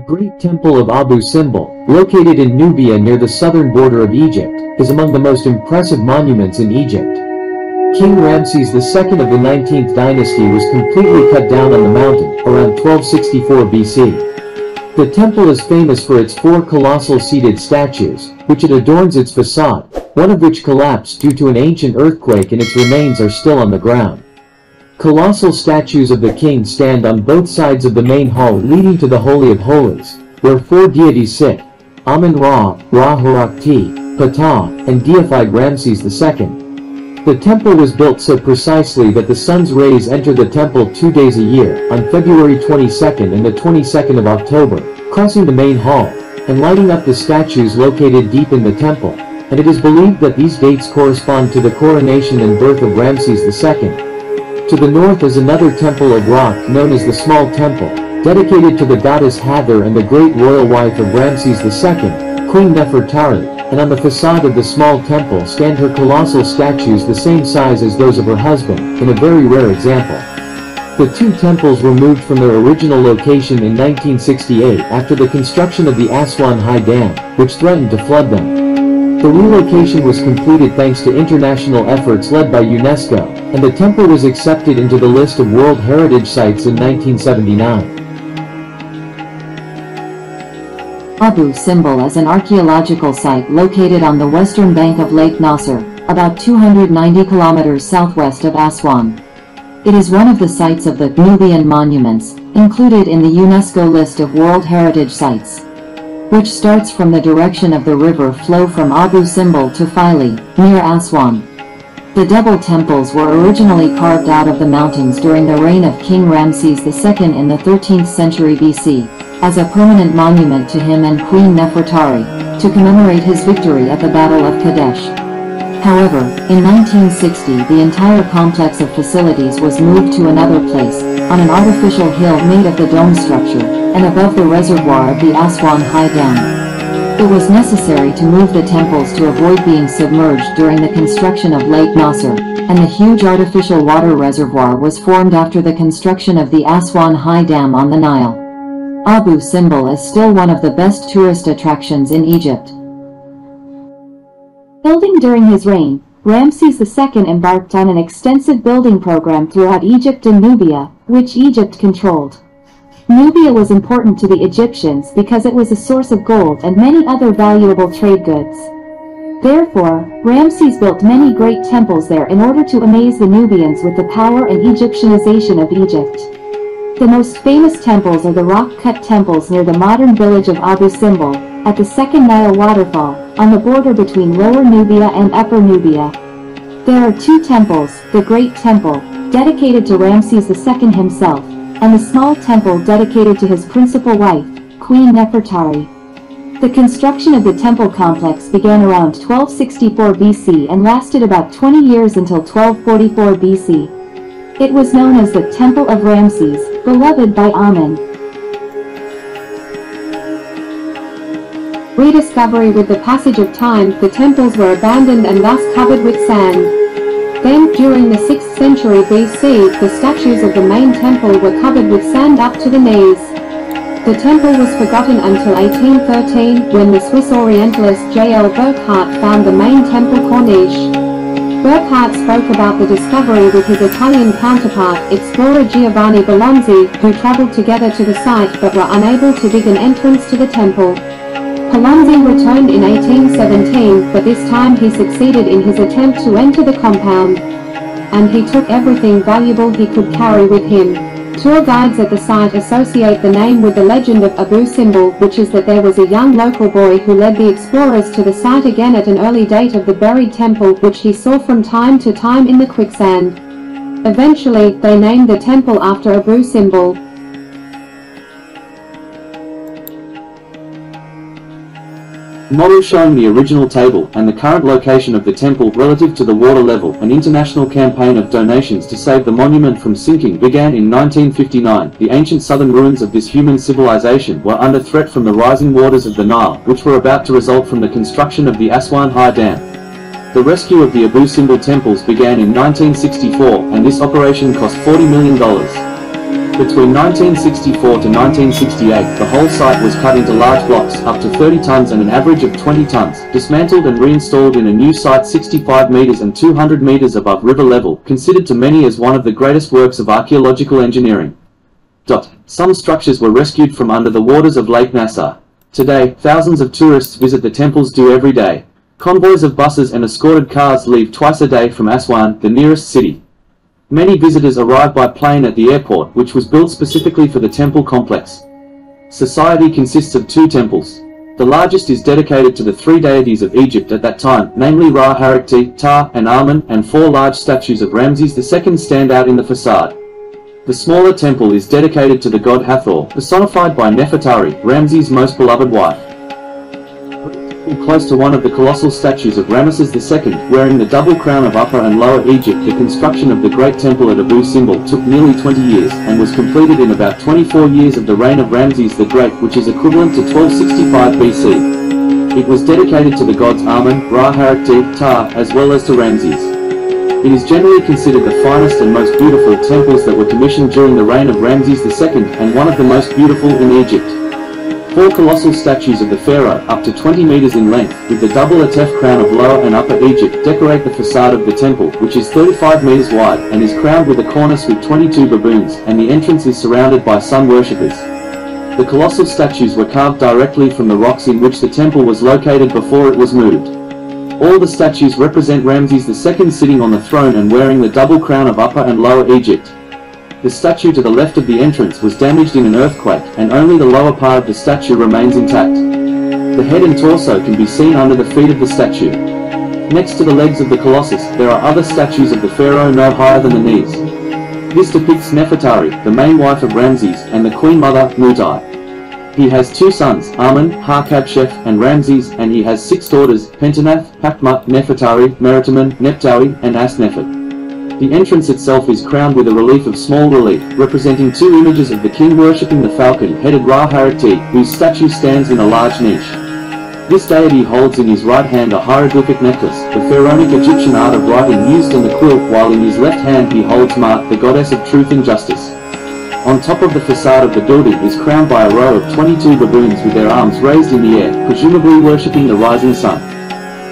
The Great Temple of Abu Simbel, located in Nubia near the southern border of Egypt, is among the most impressive monuments in Egypt. King Ramses II of the 19th Dynasty was completely cut down on the mountain, around 1264 BC. The temple is famous for its 4 colossal seated statues, which it adorns its facade, one of which collapsed due to an ancient earthquake and its remains are still on the ground. Colossal statues of the king stand on both sides of the main hall leading to the Holy of Holies, where 4 deities sit: Amun-Ra, Ra-Harakhty, Ptah, and deified Ramses II. The temple was built so precisely that the sun's rays enter the temple 2 days a year, on February 22nd and the 22nd of October, crossing the main hall, and lighting up the statues located deep in the temple, and it is believed that these dates correspond to the coronation and birth of Ramses II. To the north is another temple of rock known as the Small Temple, dedicated to the goddess Hathor and the great royal wife of Ramses II, Queen Nefertari, and on the facade of the small temple stand her colossal statues the same size as those of her husband, in a very rare example. The 2 temples were moved from their original location in 1968 after the construction of the Aswan High Dam, which threatened to flood them. The relocation was completed thanks to international efforts led by UNESCO, and the temple was accepted into the list of World Heritage Sites in 1979. Abu Simbel is an archaeological site located on the western bank of Lake Nasser, about 290 kilometers southwest of Aswan. It is one of the sites of the Nubian monuments, included in the UNESCO list of World Heritage Sites, which starts from the direction of the river flow from Abu Simbel to Philae, near Aswan. The double temples were originally carved out of the mountains during the reign of King Ramses II in the 13th century BC, as a permanent monument to him and Queen Nefertari, to commemorate his victory at the Battle of Kadesh. However, in 1960 the entire complex of facilities was moved to another place, on an artificial hill made of the dome structure, and above the reservoir of the Aswan High Dam. It was necessary to move the temples to avoid being submerged during the construction of Lake Nasser, and the huge artificial water reservoir was formed after the construction of the Aswan High Dam on the Nile. Abu Simbel is still one of the best tourist attractions in Egypt. Building during his reign, Ramses II embarked on an extensive building program throughout Egypt and Nubia, which Egypt controlled. Nubia was important to the Egyptians because it was a source of gold and many other valuable trade goods. Therefore, Ramses built many great temples there in order to amaze the Nubians with the power and Egyptianization of Egypt. The most famous temples are the rock-cut temples near the modern village of Abu Simbel, at the second Nile waterfall, on the border between Lower Nubia and Upper Nubia. There are 2 temples, the Great Temple, dedicated to Ramses II himself, and the Small Temple dedicated to his principal wife, Queen Nefertari. The construction of the temple complex began around 1264 BC and lasted about 20 years until 1244 BC. It was known as the Temple of Ramses, beloved by Amun. Rediscovery. With the passage of time, the temples were abandoned and thus covered with sand. Then, during the 6th century BC, the statues of the main temple were covered with sand up to the knees. The temple was forgotten until 1813, when the Swiss Orientalist J.L. Burckhardt found the main temple corniche. Burckhardt spoke about the discovery with his Italian counterpart, explorer Giovanni Bellonzi, who travelled together to the site but were unable to dig an entrance to the temple. Bellonzi returned in 1817, but this time he succeeded in his attempt to enter the compound. And he took everything valuable he could carry with him. Tour guides at the site associate the name with the legend of Abu Simbel, which is that there was a young local boy who led the explorers to the site again at an early date of the buried temple, which he saw from time to time in the quicksand. Eventually, they named the temple after Abu Simbel. The model showing the original table and the current location of the temple relative to the water level. An international campaign of donations to save the monument from sinking began in 1959. The ancient southern ruins of this human civilization were under threat from the rising waters of the Nile, which were about to result from the construction of the Aswan High Dam. The rescue of the Abu Simbel temples began in 1964, and this operation cost $40 million. Between 1964 to 1968, the whole site was cut into large blocks, up to 30 tons and an average of 20 tons, dismantled and reinstalled in a new site 65 meters and 200 meters above river level, considered to many as one of the greatest works of archaeological engineering. Some structures were rescued from under the waters of Lake Nasser. Today, thousands of tourists visit the temples every day. Convoys of buses and escorted cars leave twice a day from Aswan, the nearest city. Many visitors arrive by plane at the airport, which was built specifically for the temple complex. Society consists of 2 temples. The largest is dedicated to the 3 deities of Egypt at that time, namely Ra-Harakhty, Ptah, and Amun, and 4 large statues of Ramses II stand out in the facade. The smaller temple is dedicated to the god Hathor, personified by Nefertari, Ramses' most beloved wife. Close to one of the colossal statues of Ramses II, wearing the double crown of Upper and Lower Egypt. The construction of the Great Temple at Abu Simbel took nearly 20 years, and was completed in about 24 years of the reign of Ramses the Great, which is equivalent to 1265 BC. It was dedicated to the gods Amun-Ra, Ra-Harakhty, Ptah, as well as to Ramses. It is generally considered the finest and most beautiful temples that were commissioned during the reign of Ramses II, and one of the most beautiful in Egypt. 4 colossal statues of the pharaoh, up to 20 meters in length, with the double Atef crown of Lower and Upper Egypt, decorate the facade of the temple, which is 35 meters wide, and is crowned with a cornice with 22 baboons, and the entrance is surrounded by sun worshippers. The colossal statues were carved directly from the rocks in which the temple was located before it was moved. All the statues represent Ramses II sitting on the throne and wearing the double crown of Upper and Lower Egypt. The statue to the left of the entrance was damaged in an earthquake, and only the lower part of the statue remains intact. The head and torso can be seen under the feet of the statue. Next to the legs of the Colossus, there are other statues of the pharaoh no higher than the knees. This depicts Nefertari, the main wife of Ramses, and the queen mother, Mutai. He has 2 sons, Amun-Ra and Ramses, and he has 6 daughters, Pentanath, Pakma, Nefertari, Meritamen, Neptawi, and Asnefet. The entrance itself is crowned with a relief of small relief, representing 2 images of the king worshipping the falcon-headed Ra-Harakhty, whose statue stands in a large niche. This deity holds in his right hand a hieroglyphic necklace, the pharaonic Egyptian art of writing used on the quilt, while in his left hand he holds Ma'at, the goddess of truth and justice. On top of the facade of the building is crowned by a row of 22 baboons with their arms raised in the air, presumably worshipping the rising sun.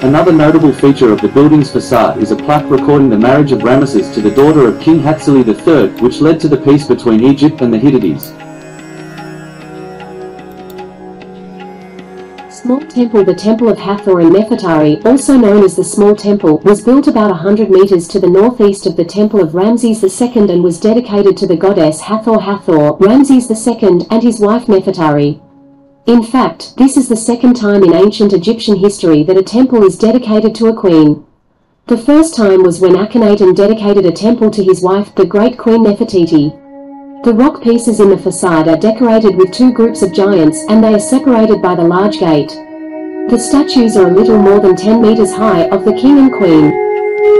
Another notable feature of the building's facade is a plaque recording the marriage of Ramesses to the daughter of King Hatsili III, which led to the peace between Egypt and the Hittites. Small Temple. The Temple of Hathor in Nefertari, also known as the Small Temple, was built about 100 meters to the northeast of the Temple of Ramses II and was dedicated to the goddess Hathor, Ramses II, and his wife Nefertari. In fact, this is the second time in ancient Egyptian history that a temple is dedicated to a queen. The first time was when Akhenaten dedicated a temple to his wife, the great Queen Nefertiti. The rock pieces in the facade are decorated with 2 groups of giants, and they are separated by the large gate. The statues are a little more than 10 meters high, of the king and queen.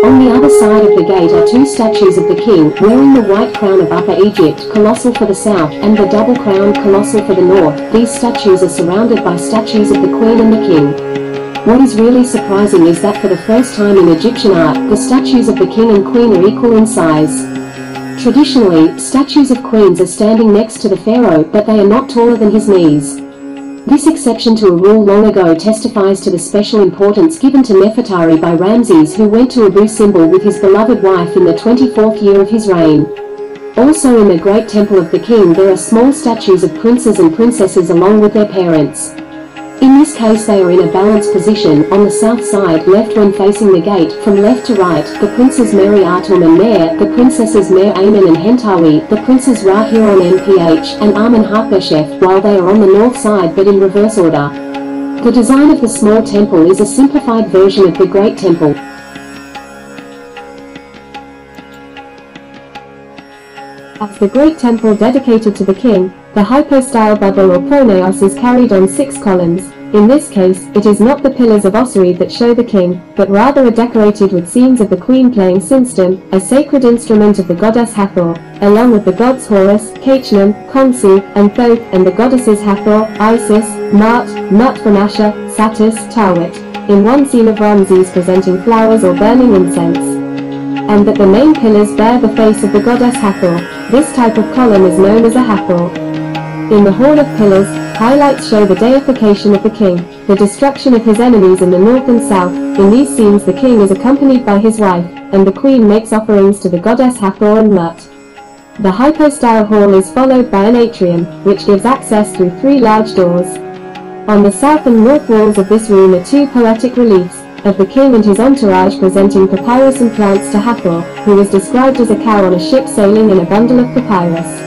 On the other side of the gate are 2 statues of the king, wearing the white crown of Upper Egypt, Colossal for the south, and the double crown, Colossal for the north. These statues are surrounded by statues of the queen and the king. What is really surprising is that for the first time in Egyptian art, the statues of the king and queen are equal in size. Traditionally, statues of queens are standing next to the pharaoh, but they are not taller than his knees. This exception to a rule long ago testifies to the special importance given to Nefertari by Ramses, who went to Abu Simbel with his beloved wife in the 24th year of his reign. Also in the Great Temple of the King there are small statues of princes and princesses along with their parents. In this case they are in a balanced position, on the south side left when facing the gate, from left to right, the princes Meri Atum and Mer, the princesses Mer Amen and Hentawi, the princes Ra-Hiron Mph, and Amun-Ra, while they are on the north side but in reverse order. The design of the small temple is a simplified version of the Great Temple. As the Great Temple dedicated to the king, the hypostyle bubble or pronaos is carried on 6 columns. In this case, it is not the pillars of Osiris that show the king, but rather are decorated with scenes of the queen playing sinstem, a sacred instrument of the goddess Hathor, along with the gods Horus, Kachnum, Khonsu, and Thoth, and the goddesses Hathor, Isis, Ma'at, Nut from Asher, Satis, Tawit, in one scene of Ramses presenting flowers or burning incense. And that the main pillars bear the face of the goddess Hathor. This type of column is known as a Hathor. In the Hall of Pillars, highlights show the deification of the king, the destruction of his enemies in the north and south. In these scenes the king is accompanied by his wife, and the queen makes offerings to the goddess Hathor and Mut. The hypostyle hall is followed by an atrium, which gives access through 3 large doors. On the south and north walls of this room are 2 poetic reliefs, of the king and his entourage presenting papyrus and plants to Hathor, who was described as a cow on a ship sailing in a bundle of papyrus.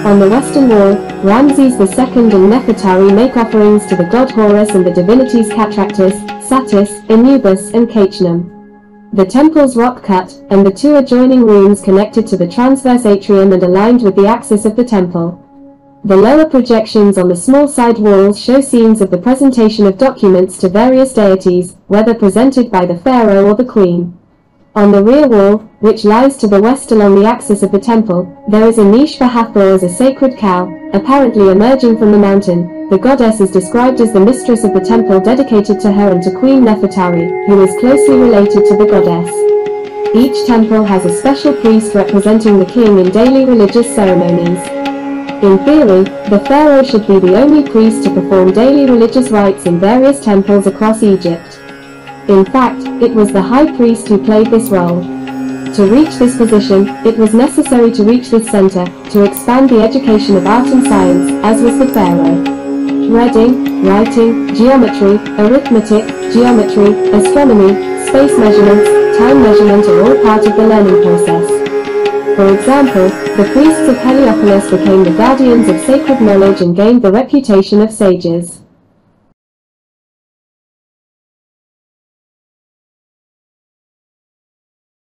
On the western wall, Ramses II and Nefertari make offerings to the god Horus and the divinities Catractus, Satis, Anubis and Cachnum. The temple's rock cut, and the 2 adjoining rooms connected to the transverse atrium and aligned with the axis of the temple. The lower projections on the small side walls show scenes of the presentation of documents to various deities, whether presented by the pharaoh or the queen. On the rear wall, which lies to the west along the axis of the temple, there is a niche for Hathor as a sacred cow, apparently emerging from the mountain. The goddess is described as the mistress of the temple dedicated to her and to Queen Nefertari, who is closely related to the goddess. Each temple has a special priest representing the king in daily religious ceremonies. In theory, the pharaoh should be the only priest to perform daily religious rites in various temples across Egypt. In fact, it was the high priest who played this role. To reach this position, it was necessary to reach this center, to expand the education of art and science, as was the pharaoh. Reading, writing, geometry, arithmetic, geometry, astronomy, space measurements, time measurement are all part of the learning process. For example, the priests of Heliopolis became the guardians of sacred knowledge and gained the reputation of sages.